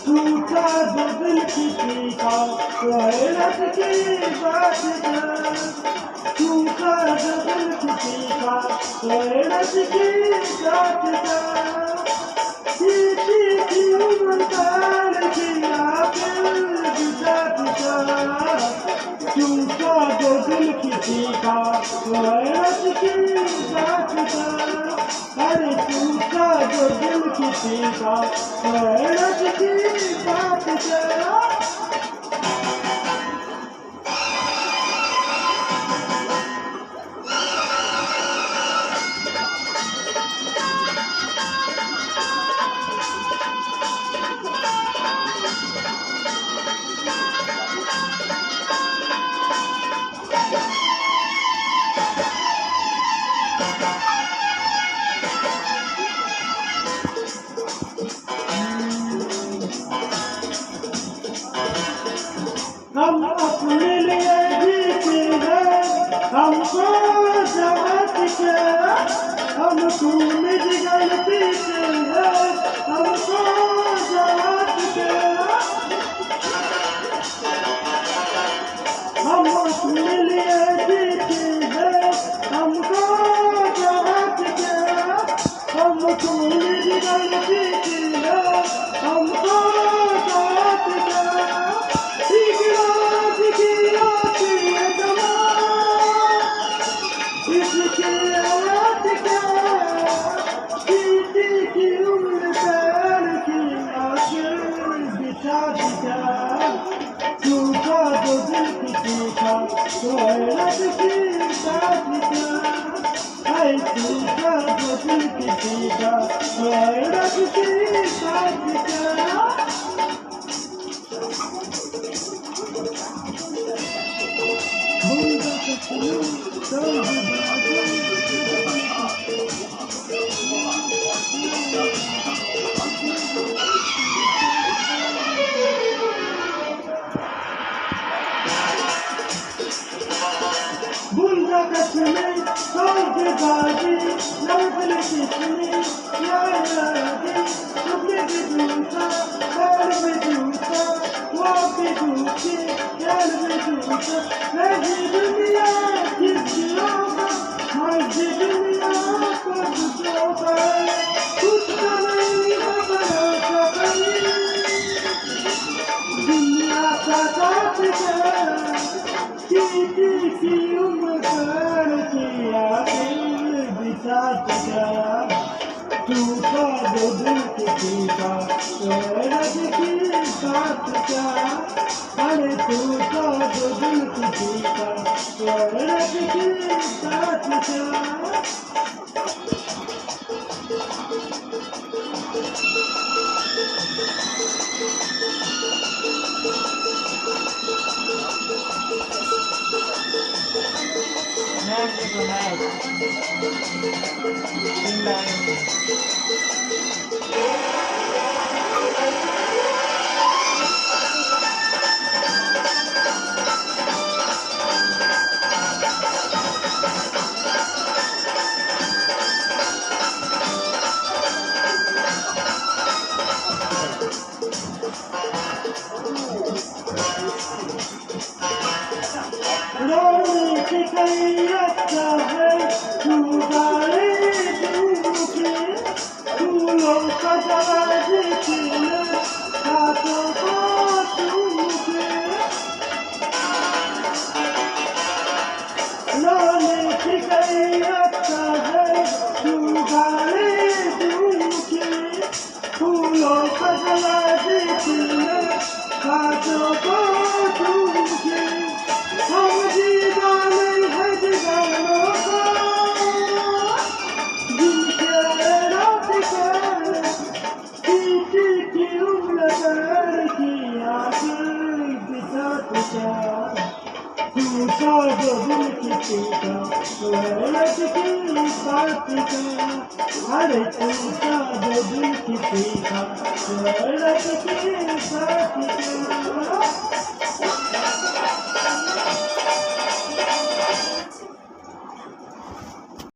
टूटा जो दिल किसी का गैरत की बात जान, टूटा जो दिल किसी का गैरत की बात जान, किसी की उम्र पार किया दिल बिजात जान, टूटा जो दिल किसी का गैरत की बात जान, अरे टूटा जो दिल किसी का गैरत की बात जान। हम अपने लिए जीते हैं, हमको जमात के हम खून जिगर पीते हैं, हमको जमात के हम अपने लिए जीते हैं, हमको जमात के हम खून जिगर पीते हैं, हमको जमात के टूटा जो दिल किसी का गैरत की बात जान, टूटा जो दिल किसी का गैरत की बात जान। बुंदा कसमे सौदेबाजी नवल किसने याद तुमने भी दूसरा यार में दूसरा वो भी दूसरे यार में दूसरा नहीं दुनिया किसी होगा मर्जी दुनिया को कुछ होगा कुछ तो नहीं होगा कहीं दुनिया का साथ है की उम्र कर किया दिल बिसात गया, टूटा जो दिल किसी का गैरत की बात क्या, अरे टूटा जो दिल किसी का गैरत की बात क्या। रोने की कई अच्छा है तू गाए के फूलों का जवाब देने रातों को चूम के रोने साजो दिल की पीका लड़क की पातिका अरे तू साजो दिल की पीका लड़क की पातिका